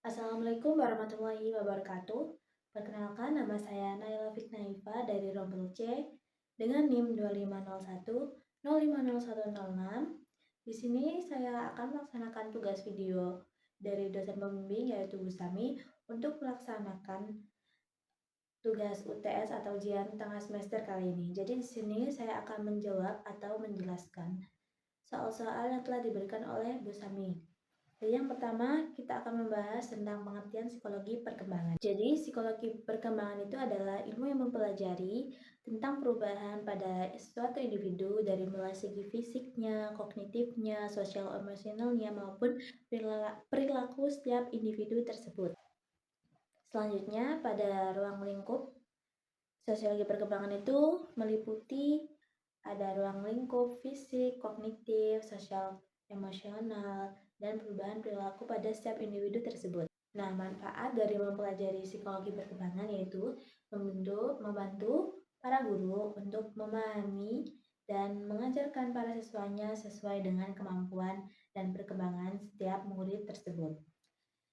Assalamualaikum warahmatullahi wabarakatuh. Perkenalkan, nama saya Naila Fitnaifa dari Rombel C dengan NIM 2501 Di sini saya akan melaksanakan tugas video dari dosen pembimbing yaitu Bu Sami untuk melaksanakan tugas UTS atau ujian tengah semester kali ini. Jadi di sini saya akan menjawab atau menjelaskan soal-soal yang telah diberikan oleh Bu Sami. Jadi yang pertama, kita akan membahas tentang pengertian psikologi perkembangan. Jadi, psikologi perkembangan itu adalah ilmu yang mempelajari tentang perubahan pada suatu individu dari mulai segi fisiknya, kognitifnya, sosial emosionalnya, maupun perilaku setiap individu tersebut. Selanjutnya, pada ruang lingkup, sosiologi perkembangan itu meliputi ada ruang lingkup fisik, kognitif, sosial, emosional, dan perubahan perilaku pada setiap individu tersebut. Nah, manfaat dari mempelajari psikologi perkembangan yaitu membantu para guru untuk memahami dan mengajarkan para siswanya sesuai dengan kemampuan dan perkembangan setiap murid tersebut.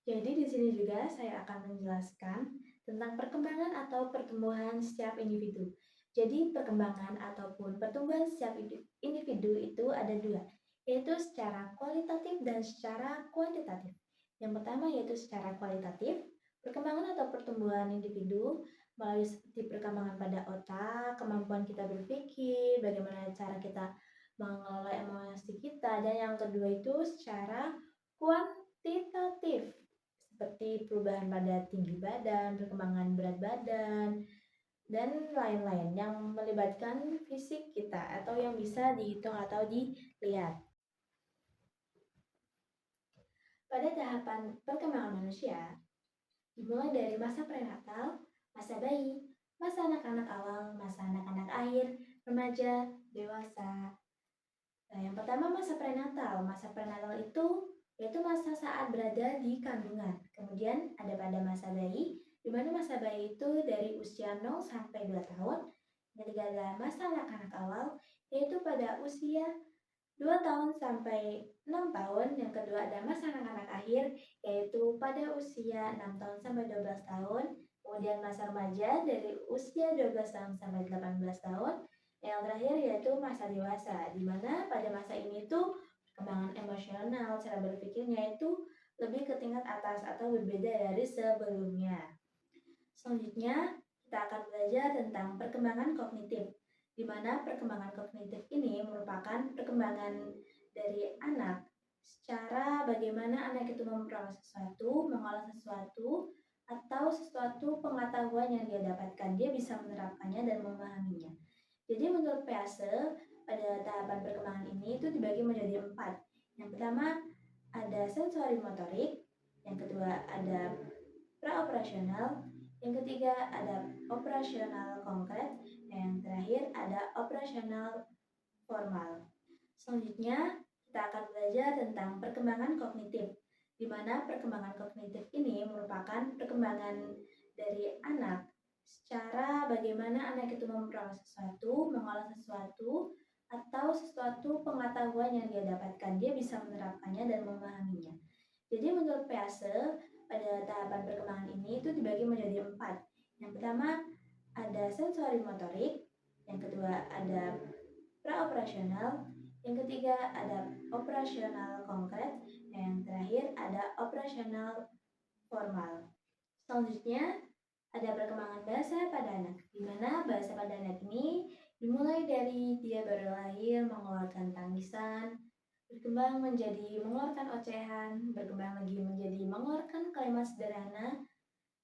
Jadi di sini juga saya akan menjelaskan tentang perkembangan atau pertumbuhan setiap individu. Jadi perkembangan ataupun pertumbuhan setiap individu itu ada dua, yaitu secara kualitatif dan secara kuantitatif. Yang pertama yaitu secara kualitatif, perkembangan atau pertumbuhan individu melalui seperti perkembangan pada otak, kemampuan kita berpikir, bagaimana cara kita mengelola emosi kita, dan yang kedua itu secara kuantitatif seperti perubahan pada tinggi badan, perkembangan berat badan, dan lain-lain yang melibatkan fisik kita atau yang bisa dihitung atau dilihat. Pada tahapan perkembangan manusia, dimulai dari masa prenatal, masa bayi, masa anak-anak awal, masa anak-anak akhir, remaja, dewasa. Nah, yang pertama masa prenatal. Masa prenatal itu yaitu masa saat berada di kandungan. Kemudian ada pada masa bayi, di mana masa bayi itu dari usia 0 sampai 2 tahun. Ketiga ada masa anak-anak awal, yaitu pada usia 2 tahun sampai 6 tahun. Yang kedua ada masa anak-anak akhir, yaitu pada usia 6 tahun sampai 12 tahun. Kemudian masa remaja dari usia 12 tahun sampai 18 tahun. Yang terakhir yaitu masa dewasa, di mana pada masa ini tuh perkembangan emosional, cara berpikirnya itu lebih ke tingkat atas atau berbeda dari sebelumnya. Selanjutnya, kita akan belajar tentang perkembangan kognitif, di mana perkembangan kognitif ini merupakan perkembangan dari anak secara bagaimana anak itu memperoleh sesuatu, mengolah sesuatu, atau sesuatu pengetahuan yang dia dapatkan. Dia bisa menerapkannya dan memahaminya. Jadi menurut PASE, pada tahapan perkembangan ini itu dibagi menjadi 4. Yang pertama ada sensori motorik, yang kedua ada praoperasional, yang ketiga ada operasional konkret, dan yang terakhir ada operasional formal. Selanjutnya kita akan belajar tentang perkembangan kognitif, di mana perkembangan kognitif ini merupakan perkembangan dari anak secara bagaimana anak itu memperoleh sesuatu, mengolah sesuatu, atau sesuatu pengetahuan yang dia dapatkan. Dia bisa menerapkannya dan memahaminya. Jadi menurut PASE, pada tahapan perkembangan ini itu dibagi menjadi 4. Yang pertama ada sensori motorik, yang kedua ada praoperasional, yang ketiga ada operasional konkret, dan yang terakhir ada operasional formal. Selanjutnya ada perkembangan bahasa pada anak, di mana bahasa pada anak ini dimulai dari dia baru lahir mengeluarkan tangisan, berkembang menjadi mengeluarkan ocehan, berkembang lagi menjadi mengeluarkan kalimat sederhana,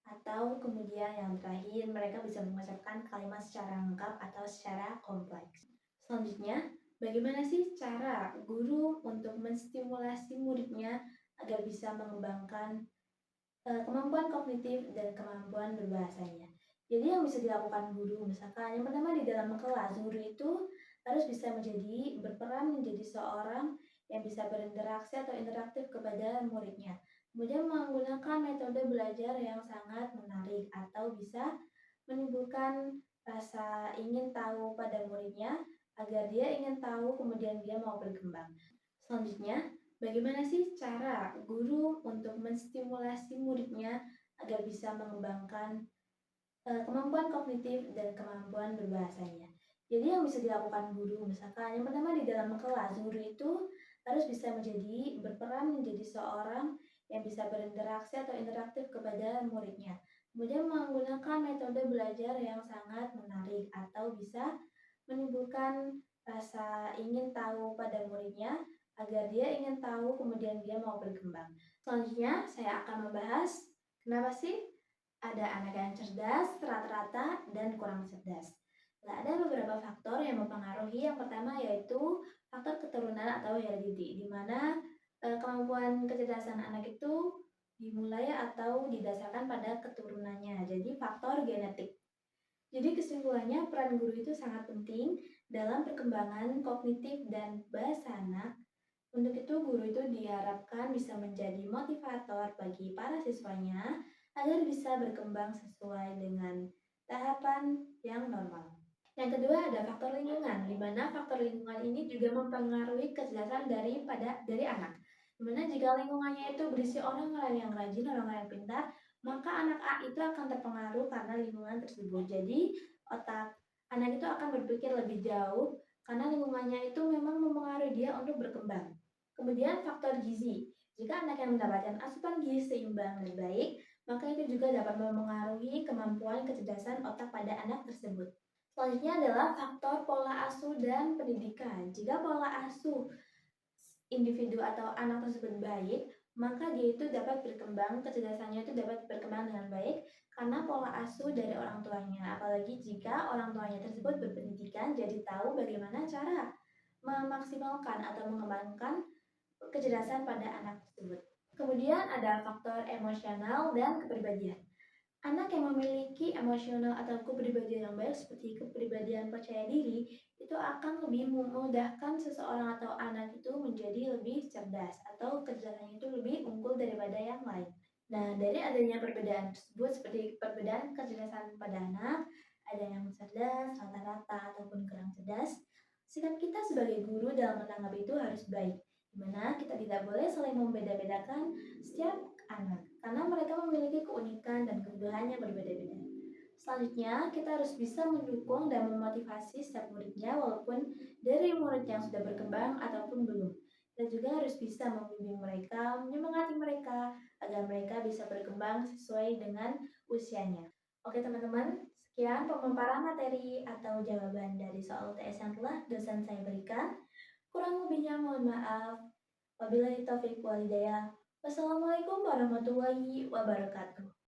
atau kemudian yang terakhir mereka bisa mengucapkan kalimat secara lengkap atau secara kompleks. Selanjutnya, bagaimana sih cara guru untuk menstimulasi muridnya agar bisa mengembangkan kemampuan kognitif dan kemampuan berbahasanya. Jadi yang bisa dilakukan guru, misalkan yang pertama di dalam kelas, guru itu harus bisa berperan menjadi seorang yang bisa berinteraksi atau interaktif kepada muridnya. Kemudian menggunakan metode belajar yang sangat menarik atau bisa menimbulkan rasa ingin tahu pada muridnya agar dia ingin tahu kemudian dia mau berkembang. Selanjutnya, Bagaimana sih cara guru untuk menstimulasi muridnya agar bisa mengembangkan kemampuan kognitif dan kemampuan berbahasanya? Jadi yang bisa dilakukan guru, misalkan yang pertama di dalam kelas, guru itu harus bisa berperan menjadi seorang yang bisa berinteraksi atau interaktif kepada muridnya. Kemudian menggunakan metode belajar yang sangat menarik atau bisa menimbulkan rasa ingin tahu pada muridnya agar dia ingin tahu kemudian dia mau berkembang. Selanjutnya saya akan membahas kenapa sih ada anak yang cerdas, rata-rata, dan kurang cerdas. Nah, ada beberapa faktor yang mempengaruhi. Yang pertama yaitu faktor keturunan atau heredity, di mana kemampuan kecerdasan anak itu dimulai atau didasarkan pada keturunannya. Jadi faktor genetik. Jadi kesimpulannya peran guru itu sangat penting dalam perkembangan kognitif dan bahasa anak. Untuk itu guru itu diharapkan bisa menjadi motivator bagi para siswanya agar bisa berkembang sesuai dengan tahapan yang normal. Yang kedua ada faktor lingkungan, di mana faktor lingkungan ini juga mempengaruhi kecerdasan dari anak. Di mana jika lingkungannya itu berisi orang-orang yang rajin, orang-orang yang pintar, maka anak A itu akan terpengaruh karena lingkungan tersebut. Jadi otak anak itu akan berpikir lebih jauh karena lingkungannya itu memang mempengaruhi dia untuk berkembang. Kemudian faktor gizi. Jika anak yang mendapatkan asupan gizi seimbang dan baik, maka itu juga dapat mempengaruhi kemampuan kecerdasan otak pada anak tersebut. Selanjutnya adalah faktor pola asuh dan pendidikan. Jika pola asuh individu atau anak tersebut baik, maka dia itu dapat berkembang, kecerdasannya itu dapat berkembang dengan baik karena pola asuh dari orang tuanya. Apalagi jika orang tuanya tersebut berpendidikan, jadi tahu bagaimana cara memaksimalkan atau mengembangkan kecerdasan pada anak tersebut. Kemudian ada faktor emosional dan kepribadian. Anak yang memiliki emosional atau kepribadian yang baik seperti kepribadian percaya diri itu akan lebih memudahkan seseorang atau anak itu menjadi lebih cerdas atau kecerdasannya itu lebih unggul daripada yang lain. Nah, dari adanya perbedaan tersebut seperti perbedaan kecerdasan pada anak, ada yang cerdas, rata-rata ataupun kurang cerdas, sikap kita sebagai guru dalam menanggapi itu harus baik, di mana kita tidak boleh saling membeda-bedakan setiap anak karena mereka memiliki keunikan dan kebutuhan yang berbeda-beda. Selanjutnya, kita harus bisa mendukung dan memotivasi setiap muridnya walaupun dari murid yang sudah berkembang ataupun belum. Kita juga harus bisa membimbing mereka, menyemangati mereka agar mereka bisa berkembang sesuai dengan usianya. Oke teman-teman, sekian pemaparan materi atau jawaban dari soal UTS yang telah dosen saya berikan. Kurang lebihnya mohon maaf. Wabillahi taufiq walhidayah. Wassalamualaikum warahmatullahi wabarakatuh.